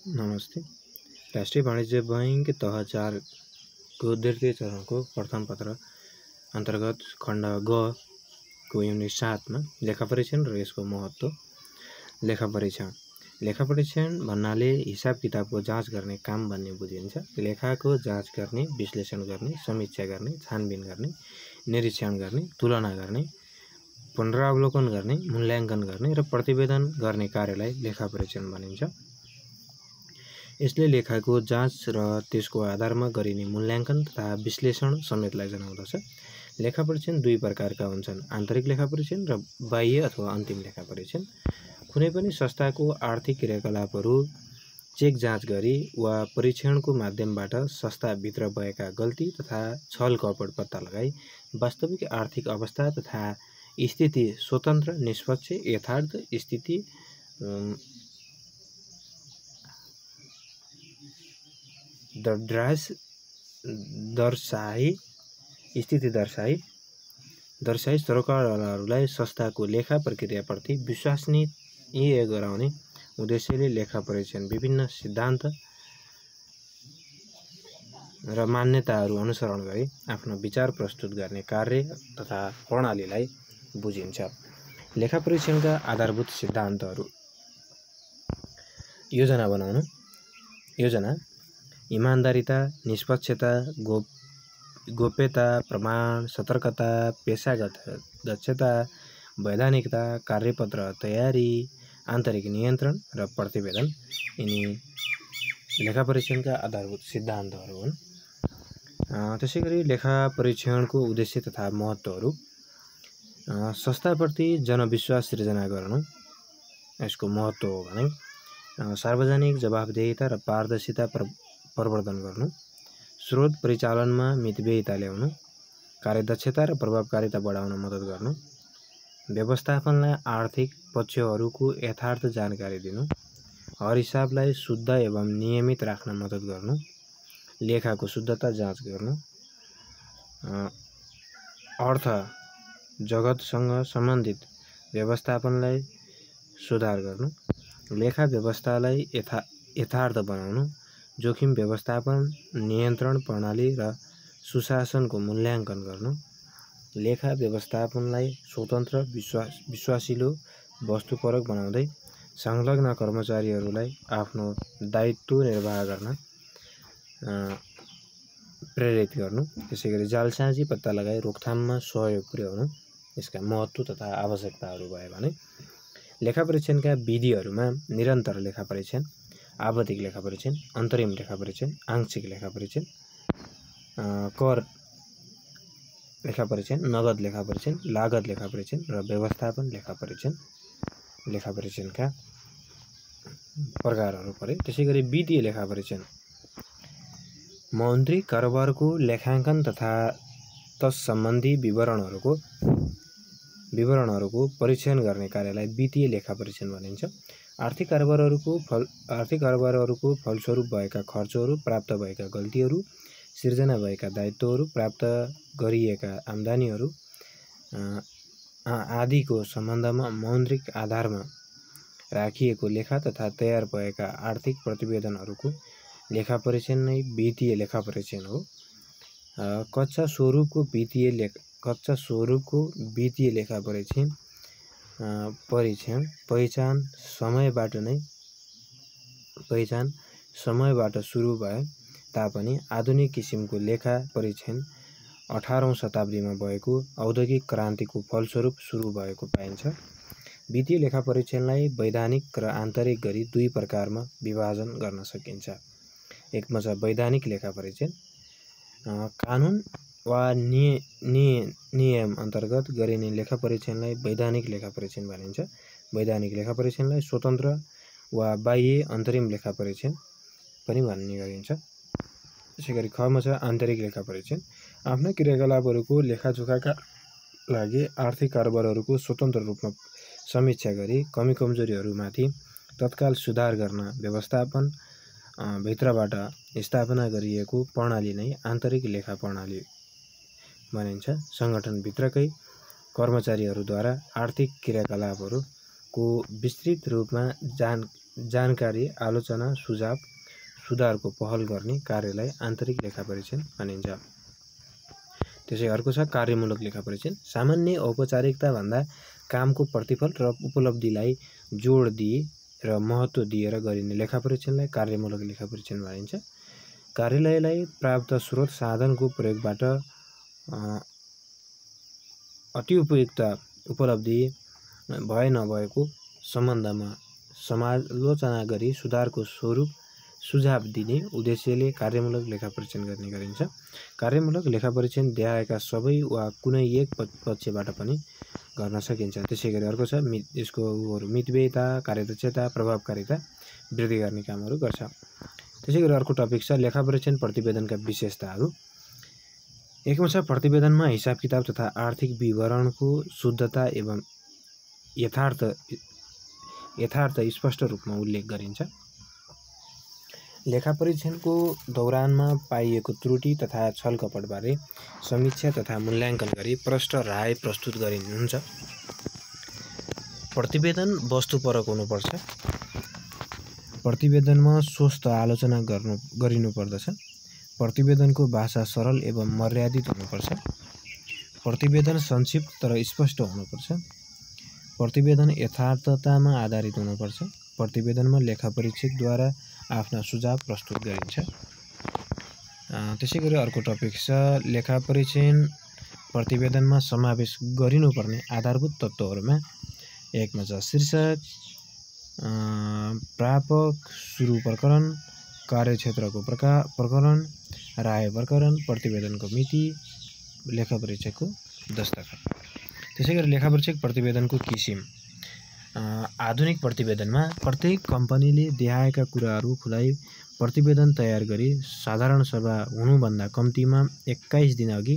नमस्ते। राष्ट्रिय वाणिज्य बैंक तह 4 को द्वितीय चरणको प्रथम पत्र अन्तर्गत खण्ड ग को युनिट 7 मा लेखा परीक्षण र यसको महत्त्व। लेखा परीक्षण भन्नाले हिसाब किताबको जाँच गर्ने काम भन्ने बुझिन्छ। लेखाको जाँच गर्ने, विश्लेषण गर्ने, समीक्षा गर्ने, छानबिन गर्ने, निरीक्षण गर्ने, तुलना गर्ने, पुनरावलोकन गर्ने, मूल्याङ्कन गर्ने र प्रतिवेदन गर्ने कार्यलाई लेखा परीक्षण भनिन्छ। यसले लेखाको जाँच र त्यसको आधारमा गरिने मूल्याङ्कन तथा विश्लेषण समेतलाई जनाउँदछ। लेखा परीक्षण दुई प्रकारका हुन्छन्, आन्तरिक लेखा परीक्षण र बाह्य अथवा अन्तिम लेखा परीक्षण। कुनै पनि संस्थाको आर्थिक क्रियाकलापहरू चेक जाँच गरी वा परीक्षणको माध्यमबाट संस्थाभित्र भएका गल्ती तथा छल कपट पत्ता लगाई वास्तविक आर्थिक अवस्था तथा स्थिति स्वतन्त्र, निष्पक्ष, यथार्थ स्थिति दर्शाई सरकारहरूलाई संस्थाको लेखा प्रक्रियाप्रति विश्वसनीय गराउने उद्देश्यले लेखा परीक्षण विभिन्न सिद्धान्त र मान्यताहरू अनुसरण गरी आफ्नो विचार प्रस्तुत गर्ने कार्य तथा प्रणालीलाई बुझिन्छ। लेखा परीक्षणका आधारभूत सिद्धान्तहरू: योजना बनाउनु। योजना इमानदारिता, निष्पक्षता, गोप्यता, प्रमाण, सतर्कता, पेशागत दक्षता, वैधानिकता, कार्यपत्र तयारी, आन्तरिक नियन्त्रण र प्रतिवेदन यिनी लेखा परीक्षणका आधारभूत सिद्धान्तहरू हुन्। त्यसैगरी लेखा परीक्षणको उद्देश्य तथा महत्त्वहरू: संस्थाप्रति जनविश्वास सिर्जना गर्नु यसको महत्त्व हो भने, सार्वजनिक जवाफदेहिता र पारदर्शिता प्रवर्धन गर्नु, स्रोत परिचालनमा मितव्ययिता ल्याउनु, कार्यदक्षता र प्रभावकारिता बढाउन मद्दत गर्नु, व्यवस्थापनलाई आर्थिक पक्षहरूको यथार्थ जानकारी दिनु, हर हिसाबलाई शुद्ध एवं नियमित राख्न मद्दत गर्नु, लेखाको शुद्धता जाँच गर्नु, अर्थ जगतसँग सम्बन्धित व्यवस्थापनलाई सुधार गर्नु, लेखा व्यवस्थालाई यथार्थ बनाउनु, जोखिम व्यवस्थापन, नियन्त्रण प्रणाली र सुशासनको मूल्याङ्कन गर्नु, लेखा व्यवस्थापनलाई स्वतन्त्र, विश्वासिलो, वस्तुपरक बनाउँदै संलग्न कर्मचारीहरूलाई आफ्नो दायित्व निर्वाह गर्न प्रेरित गर्नु। त्यसैगरी जालसाजी पत्ता लगाई रोकथाममा सहयोग पुर्याउनु यसका महत्त्व तथा आवश्यकताहरू भए भने, लेखा परीक्षणका विधिहरूमा निरन्तर लेखा परीक्षण, आवधिक लेखा परीक्षण, अन्तरिम लेखा परीक्षण, आंशिक लेखा परीक्षण, कर लेखा परीक्षण, नगद लेखा परीक्षण, लागत लेखा परीक्षण र व्यवस्थापन लेखा परीक्षणका प्रकारहरू परे। त्यसैगरी वित्तीय लेखा परीक्षण मौद्रिक कारोबारको लेखाङ्कन तथा तत्सम्बन्धी विवरणहरूको परीक्षण गर्ने कार्यलाई वित्तीय लेखा परीक्षण भनिन्छ। आर्थिक कारोबारहरूको फलस्वरूप भएका खर्चहरू, प्राप्त भएका गल्तीहरू, सिर्जना भएका दायित्वहरू, प्राप्त गरिएका आम्दानीहरू आदिको सम्बन्धमा मौद्रिक आधारमा राखिएको लेखा तथा तयार भएका आर्थिक प्रतिवेदनहरूको लेखा परीक्षण नै वित्तीय लेखा परीक्षण हो। कच्चा स्वरूपको वित्तीय लेखा परीक्षण पहिचान समयबाट सुरु भए तापनि आधुनिक किसिमको लेखा परीक्षण 18औं शताब्दीमा भएको औद्योगिक क्रान्तिको फलस्वरूप सुरु भएको पाइन्छ। वित्तीय लेखा परीक्षणलाई वैधानिक र आन्तरिक गरी दुई प्रकारमा विभाजन गर्न सकिन्छ। एकमा छ वैधानिक लेखा परीक्षण। कानुन वा नियम अन्तर्गत गरिने लेखा परीक्षणलाई वैधानिक लेखा परीक्षण भनिन्छ। वैधानिक लेखा परीक्षणलाई स्वतन्त्र वा बाह्य अन्तरिम लेखा परीक्षण पनि भन्ने गरिन्छ। त्यसैगरी खमा छ आन्तरिक लेखा परीक्षण। आफ्ना क्रियाकलापहरूको लेखाजोखाका लागि आर्थिक कारोबारहरूको स्वतन्त्र रूपमा समीक्षा गरी कमी कमजोरीहरूमाथि तत्काल सुधार गर्न व्यवस्थापन भित्रबाट स्थापना गरिएको प्रणाली नै आन्तरिक लेखा प्रणाली भनिन्छ। सङ्गठनभित्रकै कर्मचारीहरूद्वारा आर्थिक क्रियाकलापहरूको विस्तृत रूपमा जानकारी, आलोचना, सुझाव, सुधारको पहल गर्ने कार्यलाई आन्तरिक लेखापरीक्षण भनिन्छ। त्यसै अर्को छ कार्यमूलक लेखापरीक्षण। सामान्य औपचारिकताभन्दा कामको प्रतिफल र उपलब्धिलाई जोड दिए र महत्त्व दिएर गरिने लेखापरीक्षणलाई कार्यमूलक लेखापरीक्षण भनिन्छ। कार्यालयलाई प्राप्त स्रोत साधनको प्रयोगबाट अति उपयुक्त उपलब्धि भए नभएको सम्बन्धमा समालोचना गरी सुधारको स्वरूप सुझाव दिने उद्देश्यले कार्यमूलक लेखापरीक्षण गर्ने गरिन्छ। कार्यमूलक लेखापरीक्षण देखाएका सबै वा कुनै एक पक्षबाट पनि गर्न सकिन्छ। त्यसैगरी अर्को छ यसको मितव्ययिता, कार्यदक्षता, प्रभावकारिता वृद्धि गर्ने कामहरू गर्छ। त्यसैगरी अर्को टपिक छ लेखापरीक्षण प्रतिवेदनका विशेषताहरू। एकमा छ प्रतिवेदनमा हिसाब किताब तथा आर्थिक विवरणको शुद्धता एवं यथार्थ स्पष्ट रूपमा उल्लेख गरिन्छ। लेखापरीक्षणको दौरानमा पाइएको त्रुटि तथा छलकपटबारे समीक्षा तथा मूल्याङ्कन गरी प्रष्ट राय प्रस्तुत गरिनुहुन्छ। प्रतिवेदन वस्तुपरक हुनुपर्छ। प्रतिवेदनमा स्वस्थ आलोचना गरिनुपर्दछ। प्रतिवेदनको भाषा सरल एवं मर्यादित हुनुपर्छ। प्रतिवेदन संक्षिप्त तर स्पष्ट हुनुपर्छ। प्रतिवेदन यथार्थतामा आधारित हुनुपर्छ। प्रतिवेदनमा लेखापरीक्षकद्वारा आफ्ना सुझाव प्रस्तुत गरिन्छ। त्यसैगरी अर्को टपिक छ लेखापरीक्षण प्रतिवेदनमा समावेश गरिनुपर्ने आधारभूत तत्त्वहरूमा एकमा छ शीर्षक, प्रापक, सुरु प्रकरण, कार्यक्षेत्रको प्रकरण, राय प्रकरण, प्रतिवेदनको मिति, लेखापरीक्षकको दस्तखत। त्यसैगरी लेखापरीक्षक प्रतिवेदनको किसिम। आधुनिक प्रतिवेदनमा प्रत्येक कम्पनीले देखाएका कुराहरू खुलाई प्रतिवेदन तयार गरी साधारण सभा हुनुभन्दा कम्तीमा 21 दिन अघि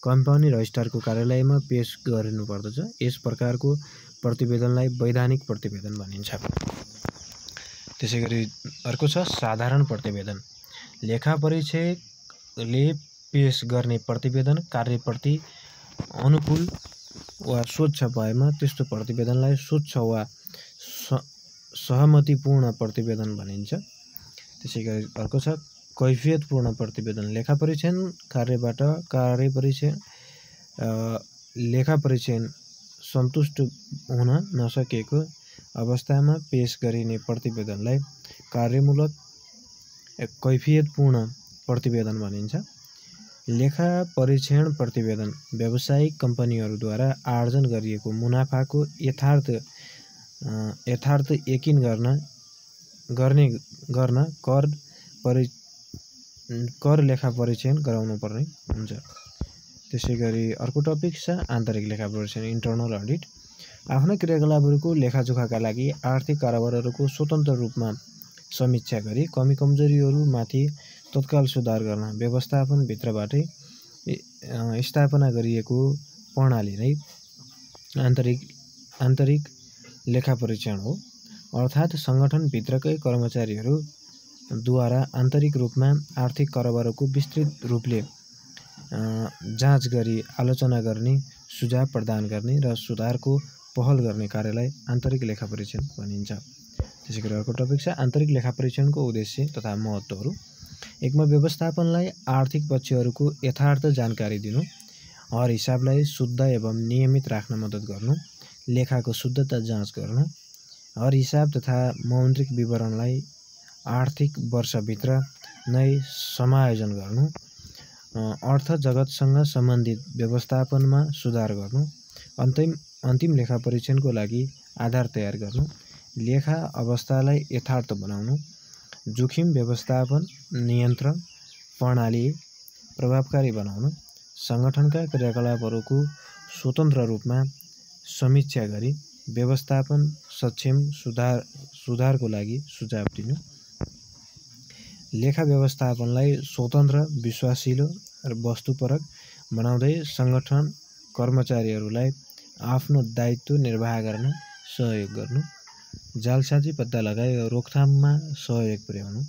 कम्पनी रजिस्ट्रारको कार्यालयमा पेश गर्नुपर्दछ। यस प्रकारको प्रतिवेदनलाई वैधानिक प्रतिवेदन भनिन्छ। त्यसैगरी अर्को छ साधारण प्रतिवेदन। लेखापरीक्षकले पेश गर्ने प्रतिवेदन कार्यप्रति अनुकूल वा स्वच्छ भएमा त्यस्तो प्रतिवेदनलाई स्वच्छ वा सहमतिपूर्ण प्रतिवेदन भनिन्छ। त्यसैगरी अर्को छ कैफियतपूर्ण प्रतिवेदन। लेखापरीक्षण सन्तुष्ट हुन नसकेको अवस्थामा पेश गरिने प्रतिवेदनलाई कार्यमूलक कैफियतपूर्ण प्रतिवेदन भनिन्छ। लेखापरीक्षण प्रतिवेदन व्यावसायिक कम्पनीहरूद्वारा आर्जन गरिएको मुनाफाको यथार्थ यकिन गर्न कर लेखापरीक्षण गराउनुपर्ने हुन्छ। त्यसैगरी अर्को टपिक छ आन्तरिक लेखापरीक्षण इन्टर्नल अडिट। आफ्ना क्रियाकलापहरूको लेखाजोखाका लागि आर्थिक कारोबारहरूको स्वतन्त्र रूपमा समीक्षा गरी कमी कमजोरीहरूमाथि तत्काल सुधार गर्न व्यवस्थापनभित्रबाटै स्थापना गरिएको प्रणाली नै आन्तरिक लेखापरीक्षण हो। अर्थात् सङ्गठनभित्रकै कर्मचारीहरूद्वारा आन्तरिक रूपमा आर्थिक कारोबारको विस्तृत रूपले जाँच गरी आलोचना गर्ने, सुझाव प्रदान गर्ने र सुधारको पहल गर्ने कार्यलाई आन्तरिक लेखापरीक्षण भनिन्छ। त्यसैगरी अर्को टपिक छ आन्तरिक लेखापरीक्षणको उद्देश्य तथा महत्त्वहरू। एकमा व्यवस्थापनलाई आर्थिक पक्षहरूको यथार्थ जानकारी दिनु, हर हिसाबलाई शुद्ध एवं नियमित राख्न मद्दत गर्नु, लेखाको शुद्धता जाँच गर्नु, हर हिसाब तथा मौद्रिक विवरणलाई आर्थिक वर्षभित्र नै समायोजन गर्नु, अर्थ जगतसँग सम्बन्धित व्यवस्थापनमा सुधार गर्नु, अन्तिम लेखापरीक्षणको लागि आधार तयार गर्नु, लेखा अवस्थालाई यथार्थ बनाउनु, जोखिम व्यवस्थापन नियन्त्रण प्रणाली प्रभावकारी बनाउनु, सङ्गठनका क्रियाकलापहरूको स्वतन्त्र रूपमा समीक्षा गरी व्यवस्थापन सक्षम सुधारको लागि सुझाव दिनु, लेखा व्यवस्थापनलाई स्वतन्त्र, विश्वासिलो र वस्तुपरक बनाउँदै सङ्गठन कर्मचारीहरूलाई आफ्नो दायित्व निर्वाह गर्न सहयोग गर्नु, जालसाजी पत्ता लगाई रोकथाममा सहयोग पुर्याउनु।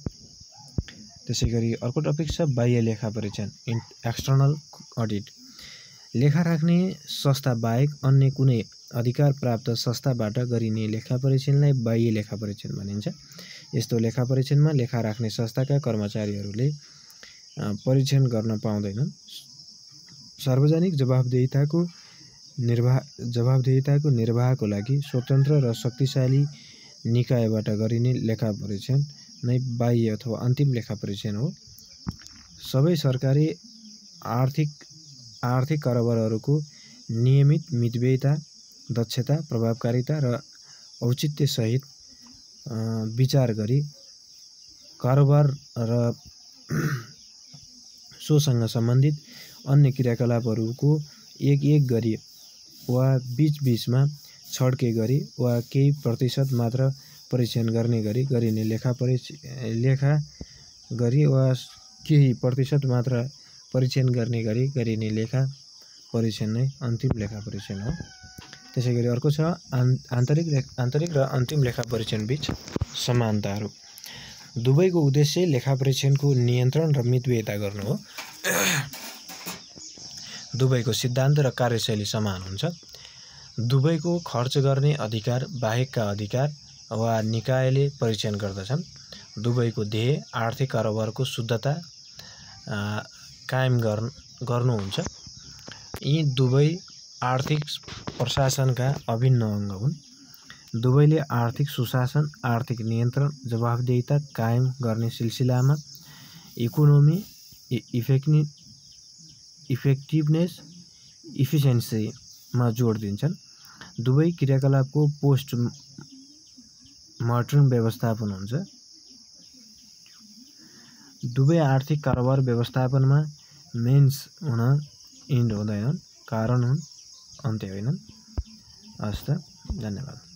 त्यसैगरी अर्को टपिक छ बाह्य लेखापरीक्षण एक्सटर्नल अडिट। लेखा राख्ने संस्था बाहेक अन्य कुनै अधिकार प्राप्त संस्थाबाट गरिने लेखापरीक्षणलाई बाह्य लेखापरीक्षण भनिन्छ। यस्तो लेखापरीक्षणमा लेखा राख्ने संस्थाका कर्मचारीहरूले परीक्षण गर्न पाउँदैनन्। सार्वजनिक जवाफदेहिताको निर्वाहको लागि स्वतन्त्र र शक्तिशाली निकायबाट गरिने लेखापरीक्षण नै बाह्य अथवा अन्तिम लेखापरीक्षण हो। सबै सरकारी आर्थिक कारोबारहरूको नियमित मितव्ययिता, दक्षता, प्रभावकारिता र औचित्यसहित विचार गरी कारोबार र सोसँग सम्बन्धित अन्य क्रियाकलापहरूको एक गरी वा बीचमा छड्के गरी वा केही प्रतिशत मात्र परीक्षण गर्ने गरी गरिने लेखा गरी वा केही प्रतिशत मात्र परीक्षण गर्ने गरी गरिने लेखा परीक्षण नै अन्तिम लेखा परीक्षण हो। त्यसैगरी अर्को छ आन्तरिक र अन्तिम लेखा परीक्षण बीच समानताहरू। दुवैको उद्देश्य लेखा परीक्षणको नियन्त्रण र मितव्ययिता गर्नु हो। दुवैको सिद्धान्त र कार्यशैली समान हुन्छ। दुवैको खर्च गर्ने अधिकार बाहेकका अधिकार वा निकायले परीक्षण गर्दछन्। दुवैको ध्येय आर्थिक कारोबारको शुद्धता कायम गर्नु हुन्छ। यी दुवै आर्थिक प्रशासनका अभिन्न अङ्ग हुन्। दुवैले आर्थिक सुशासन, आर्थिक नियन्त्रण, जवाफदेहिता कायम गर्ने सिलसिलामा इकोनोमी, इफेक्टिभनेस, इफिसियन्सीमा जोड दिन्छन्। दुवै क्रियाकलापको पोस्ट मर्टम व्यवस्थापन हुन्छ। दुवै आर्थिक कारोबार व्यवस्थापनमा मेन्स हुन इन्ड हुँदैनन्, कारण हुन् अन्त्य होइनन्। हस्त, धन्यवाद।